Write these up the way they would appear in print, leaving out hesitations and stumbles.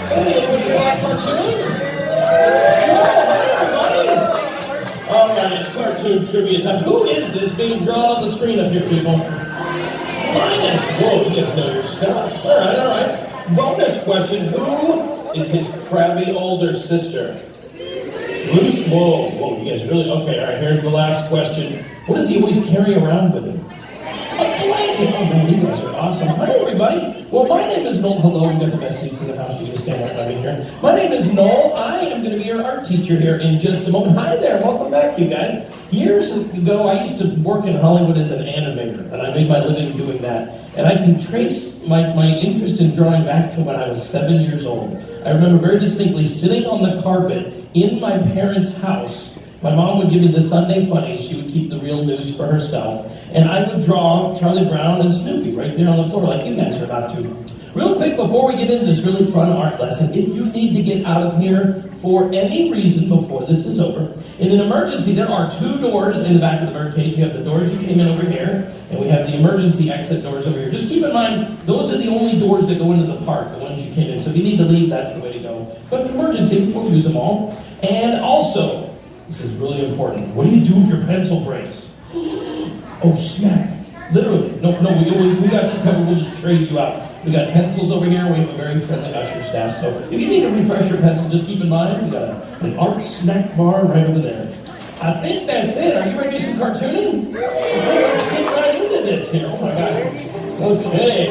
Hey, do you like cartoons? Oh, hi, everybody. All right, it's cartoon trivia time. Who is this being drawn on the screen up here, people? Linus. Whoa, you guys know your stuff. All right. Bonus question. Who is his crabby older sister? Who's, whoa, you guys really, okay, all right, here's the last question. What does he always carry around with him? A blanket. Oh man, you guys are awesome. Hi everybody. Well, my name is Noel. Hello, we've got the best seats in the house. You're going to stand right by me here. My name is Noel. I am going to be your art teacher here in just a moment. Hi there, welcome back you guys. Years ago, I used to work in Hollywood as an animator, and I made my living doing that. And I can trace my interest in drawing back to when I was 7 years old. I remember very distinctly sitting on the carpet in my parents' house. My mom would give me the Sunday Funnies. She would keep the real news for herself. And I would draw Charlie Brown and Snoopy right there on the floor like you guys are about to. Real quick, before we get into this really fun art lesson, if you need to get out of here for any reason before this is over, in an emergency, there are 2 doors in the back of the birdcage. We have the doors you came in over here, and we have the emergency exit doors over here. Just keep in mind, those are the only doors that go into the park, the ones you came in. So if you need to leave, that's the way to go. But in emergency, we'll use them all. And also, this is really important. What do you do if your pencil breaks? Oh, snap. Literally. No, we got you covered. We'll just trade you out. We got pencils over here. We have a very friendly usher staff. So if you need to refresh your pencil, just keep in mind, we got an art snack bar right over there. I think that's it. Are you ready to do some cartooning? Let's get right into this here. Oh my gosh. Okay.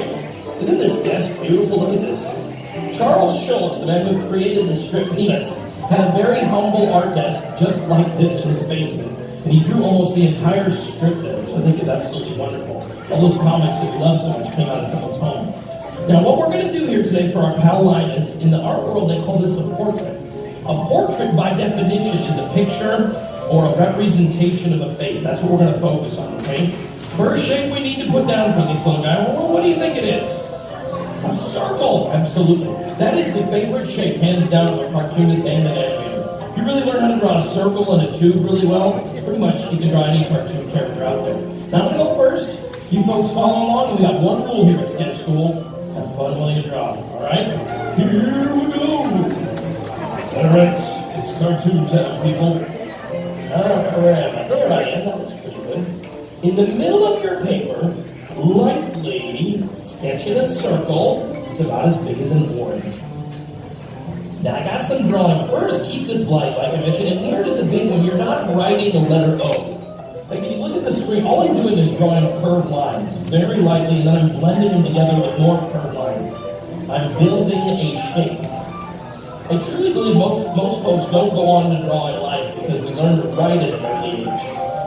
Isn't this desk beautiful? Look at this. Charles Schultz, the man who created the strip Peanuts, had a very humble art desk just like this in his basement. And he drew almost the entire strip there, which I think is absolutely wonderful. All those comics that we love so much came out of someone's home. Now, what we're going to do here today for our pal Linus, in the art world, they call this a portrait. A portrait, by definition, is a picture or a representation of a face. That's what we're going to focus on, okay? First shape we need to put down for this little guy. Well, what do you think it is? A circle, absolutely. That is the favorite shape, hands down, of a cartoonist and an animator. You really learn how to draw a circle and a tube really well, pretty much you can draw any cartoon character out there. Now I'm going to go first. You folks follow along, and we got one rule here at Sketch School. Have fun while you draw, all right? Here we go. All right, it's cartoon time, people. Where am I? There I am. That looks pretty good. In the middle of your paper, lightly sketch in a circle. It's about as big as an orange. Now I got some drawing. First, keep this light, like I mentioned, and here's the big one. You're not writing the letter O. Like if you look at the screen, all I'm doing is drawing curved lines, very lightly, and then I'm blending them together with more curved lines. I'm building a shape. I truly believe most folks don't go on to draw in life because we learn to write at an early age.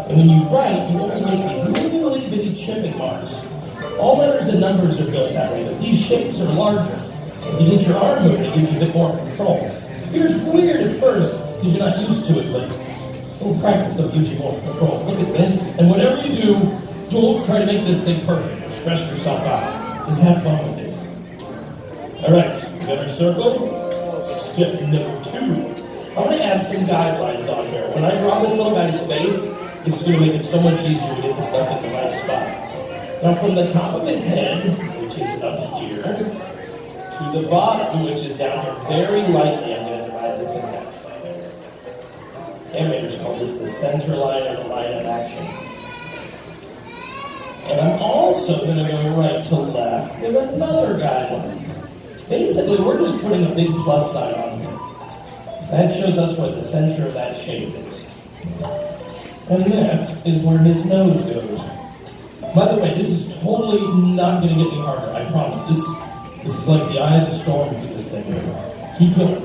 And when you write, you only make these really bitty chipping marks. All letters and numbers are built that way, but these shapes are larger. If you get your arm moving, it gives you a bit more control. It appears weird at first because you're not used to it, but a little practice though gives you more control. Look at this, and whatever you do, don't try to make this thing perfect or stress yourself out. Just have fun with this. All right, we got our circle. Step number 2. I'm going to add some guidelines on here. When I draw this little guy's face, this is going to make it so much easier to get the stuff in the right spot. Now from the top of his head, which is up here, to the bottom, which is down here, very lightly, I'm going to divide this in half. Animators call this the center line or the line of action. And I'm also going to go right to left with another guideline. Basically, we're just putting a big plus sign on here. That shows us where the center of that shape is. And that is where his nose goes. By the way, this is totally not going to get any harder, I promise. This is like the eye of the storm for this thing here. Keep going.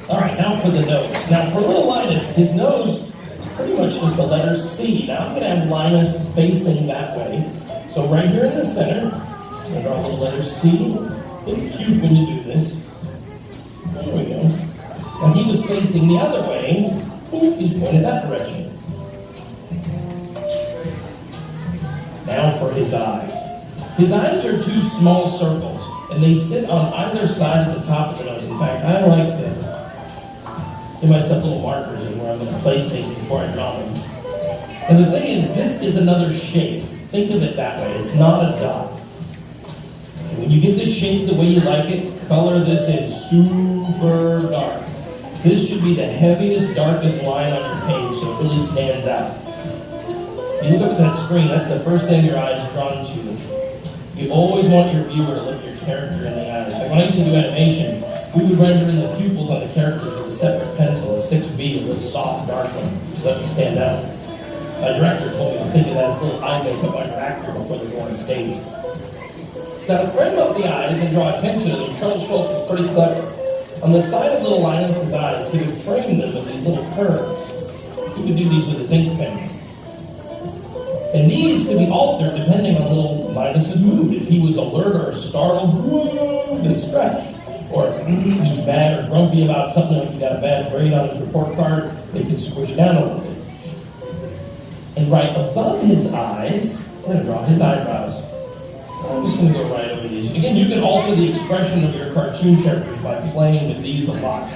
All right, now for the nose. Now for little Linus, his nose is pretty much just the letter C. Now I'm going to have Linus facing that way. So right here in the center, I'm going to draw a little letter C. It's cute when you do this. There we go. And he was facing the other way. He's pointed that direction. Now for his eyes. His eyes are 2 small circles, and they sit on either side of the top of the nose. In fact, I like to give myself little markers in where I'm going to place things before I draw them. And the thing is, this is another shape. Think of it that way. It's not a dot. When you get this shape the way you like it, color this in super dark. This should be the heaviest, darkest line on your page, so it really stands out. You look up at that screen, that's the first thing your eye is drawn to. You always want your viewer to look your character in the eyes. Like when I used to do animation, we would render in the pupils on the characters with a separate pencil, a 6B, a little soft, dark one, to let them stand out. My director told me to think of that as a little eye makeup on your actor before they go on stage. Now to frame up the eyes and draw attention to them, Charles Schultz was pretty clever. On the side of little Linus's eyes, he would frame them with these little curves. He would do these with his ink pen. And these could be altered depending on little Linus's mood. If he was alert or startled, whoa, they'd stretch. Or he's mad or grumpy about something, like he got a bad grade on his report card, they could squish down a little bit. And right above his eyes, we're going to draw his eyebrows. I'm just going to go right over these. Again, you can alter the expression of your cartoon characters by playing with these a lot.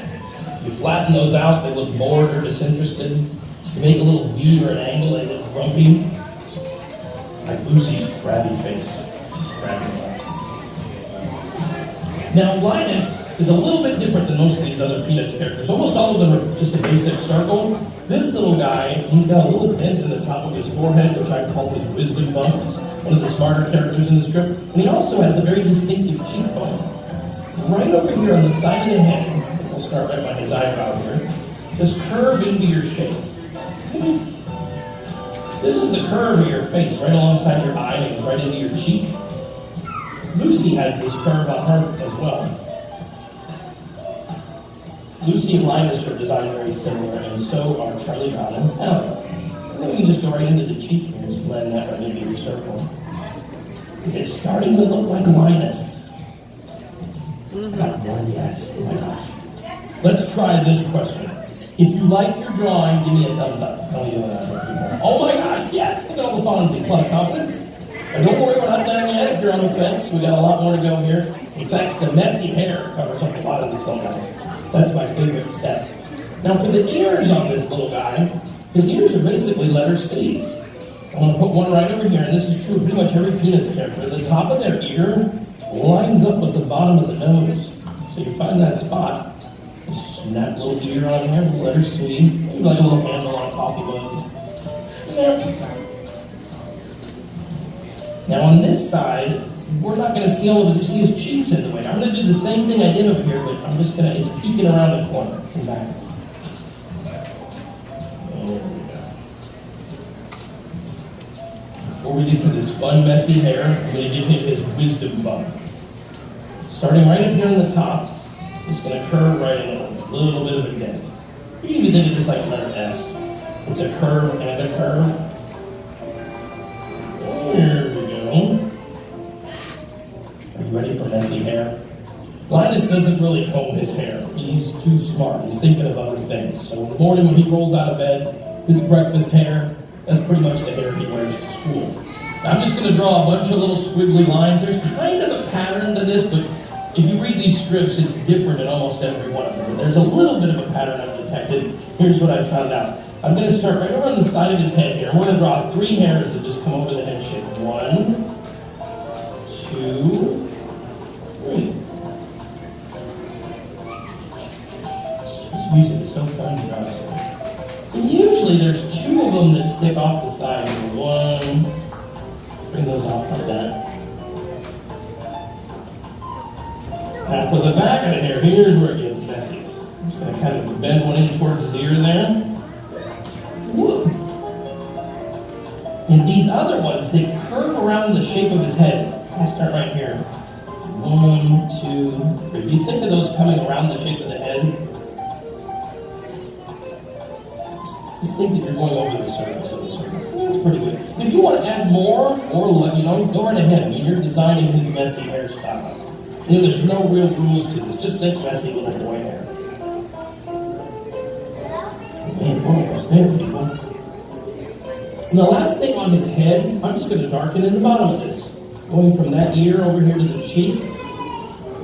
You flatten those out, they look bored or disinterested. You make a little V or an angle, they look grumpy. Like Lucy's crabby face. Now, Linus is a little bit different than most of these other Peanuts characters. Almost all of them are just a basic circle. This little guy, he's got a little dent in the top of his forehead, which I call his wisdom bump. He's one of the smarter characters in the strip. And he also has a very distinctive cheekbone. Right over here on the side of the head, we'll start right by his eyebrow here, just curve into your shape. This is the curve of your face, right alongside your eye, and right into your cheek. Lucy has this curve on her as well. Lucy and Linus are designed very similar, and so are Charlie Brown and Sally. And then we can just go right into the cheek here and just blend that right into your circle. Is it starting to look like Linus? I got one yes. Oh my gosh. Let's try this question. If you like your drawing, give me a thumbs up. Tell me doing that for people. Oh my gosh, yes! Look at all the Fonzie. A lot of confidence. And don't worry, we're not done yet. If you're on the fence, we got a lot more to go here. In fact, the messy hair covers up a lot of the sunlight. That's my favorite step. Now for the ears on this little guy, his ears are basically letter C's. I'm going to put one right over here, and this is true of pretty much every Peanuts character. The top of their ear lines up with the bottom of the nose. So you find that spot, snap little ear on here, letter C, maybe like a little handle on a coffee mug. Snap. Now on this side, we're not going to see all of his, you see his cheeks in the way. I'm going to do the same thing I did over here, but I'm just going to, it's peeking around the corner. It's in back. There we go. Before we get to this fun, messy hair, I'm going to give him his wisdom bump. Starting right up here on the top, it's going to curve right in a little bit of a dent. You can even think of this like a letter S. It's a curve and a curve. There we go. Are you ready for messy hair? Linus doesn't really comb his hair. He's too smart. He's thinking of other things. So in the morning when he rolls out of bed, his breakfast hair, that's pretty much the hair he wears to school. Now I'm just going to draw a bunch of little squiggly lines. There's kind of a pattern to this, but if you read these strips, it's different in almost every one of them. But there's a little bit of a pattern I've detected. Here's what I found out. I'm going to start right over on the side of his head here. I'm going to draw 3 hairs that just come over the head shape. 1, 2, 3. This music is so fun to draw. And usually there's 2 of them that stick off the side. 1, bring those off like that. Now for the back of the hair, here's where it gets messy. I'm just going to kind of bend one in towards his ear there. Whoop. And these other ones, they curve around the shape of his head. I'll start right here. So 1, 2, 3. Do you think of those coming around the shape of the head? Just think that you're going over the surface of the circle. That's pretty good. If you want to add more, or go right ahead. I mean, you're designing his messy hairstyle. And there's no real rules to this. Just think messy little boy hair. Man, we're almost there, people. And the last thing on his head, I'm just going to darken in the bottom of this. Going from that ear over here to the cheek.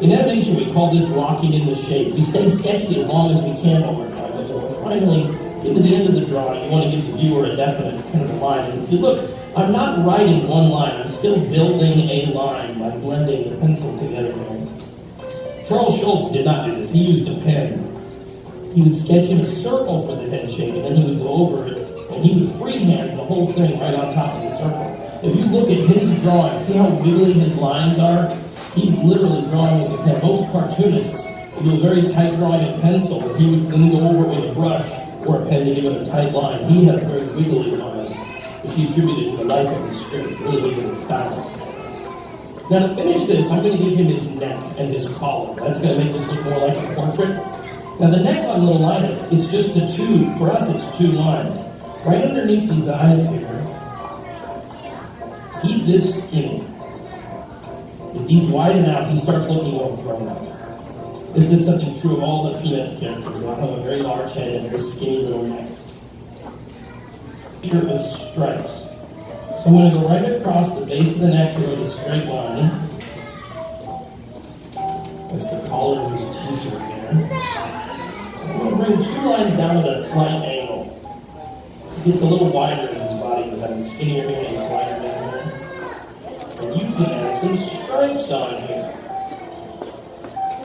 In animation, we call this locking in the shape. We stay sketchy as long as we can while we're drawing. But when we finally get to the end of the drawing, you want to give the viewer a definite kind of line. And if you look I'm not writing one line, I'm still building a line by blending the pencil together here. Charles Schulz did not do this. He used a pen. He would sketch in a circle for the head shape, and then he would go over it, and he would freehand the whole thing right on top of the circle. If you look at his drawing, see how wiggly his lines are? He's literally drawing with a pen. Most cartoonists would do a very tight drawing in pencil, but he would then go over it with a brush or a pen to give it a tight line. He had a very wiggly line, which he attributed to the life of his strip, really giving it style. Now to finish this, I'm going to give him his neck and his collar. That's going to make this look more like a portrait. Now the neck on little Linus, it's just a two. For us, it's two lines. Right underneath these eyes here, keep this skinny. If these widen out, he starts looking more grown up. This is something true of all the Peanuts characters. They'll have a very large head and a very skinny little neck. Shirt with stripes. So I'm going to go right across the base of the neck here with a straight line. That's the collar of his t-shirt here. I'm going to bring two lines down at a slight angle. It gets a little wider as his body goes out. He's skinnier here and he's wider down here. And you can add some stripes on here.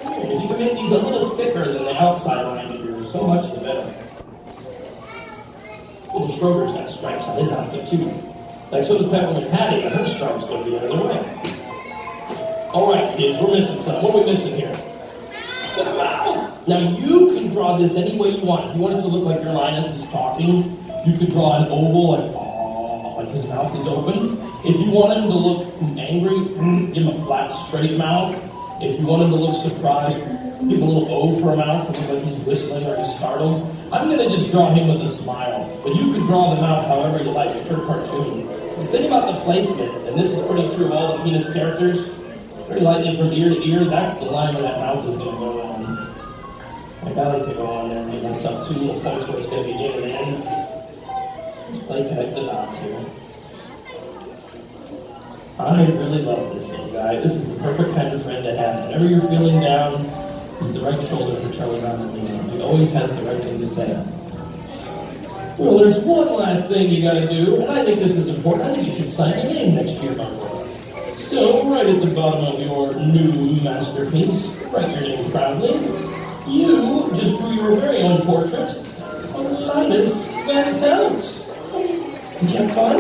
And if you can make these a little thicker than the outside line here, so much the better. Little Schroeder's got stripes on his outfit too. Like so does Peppermint Patty, and her stripes go the other way. Alright kids, we're missing something. What are we missing here? The mouth! Now you can draw this any way you want. If you want it to look like your Linus is talking, you could draw an oval like his mouth is open. If you want him to look angry, give him a flat, straight mouth. If you want him to look surprised, give him a little O for a mouth, something like he's whistling or he's startled. I'm going to just draw him with a smile. But you can draw the mouth however you like. It's your cartoon. The thing about the placement, and this is pretty true of all the Peanuts characters, very lightly from ear to ear, that's the line where that mouth is going to go on. Like I like to go on there and give myself two little points where it's going to begin and end. Just play connect the dots here. I really love this little guy. This is the perfect kind of friend to have. Whenever you're feeling down, he's the right shoulder for Charlie Brown to lean on. He always has the right thing to say. Well, there's one last thing you gotta do, and I think this is important. I think you should sign your name next to your artwork. So, right at the bottom of your new masterpiece, write your name proudly. You just drew your very own portrait of Linus Van Pelt. Did you have fun?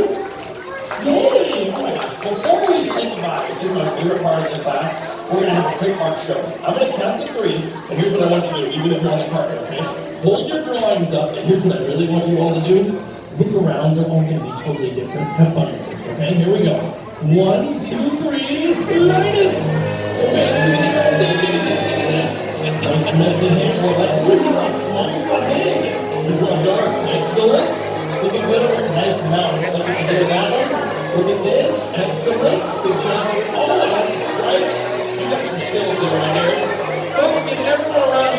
Yay! Oh my gosh, before we think about it, this is my favorite part of the class, we're going to have a quick mark show. I'm going to count to 3, and here's what I want you to do, even if you're on the carpet, okay? Hold your drawings up, and here's what I really want you all to do. Look around, they're all going to be totally different. Have fun with this, okay? Here we go. 1, 2, 3, Linus! Okay, look at this. Nice messy hair. Well, that's pretty small, but big. You draw dark. Excellent. Look at good. Nice mouth. Look at that one. Look at this. Excellent. Good job. Oh, that's right. You got some skills there, right here. Folks, give everyone around.